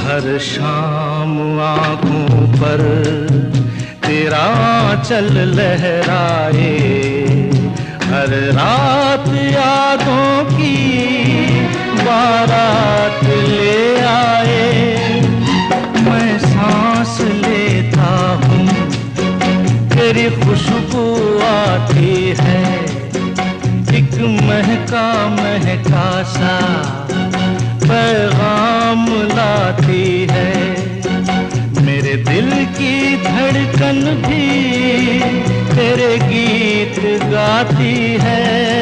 हर शाम आँखों पर तेरा आंचल लहराए, हर रात यादों की बारात ले आए। मैं सांस लेता हूँ तेरी खुशबू आती है, एक महका महका सा पैगाम लाती है। मेरे दिल की धड़कन भी तेरे गीत गाती है।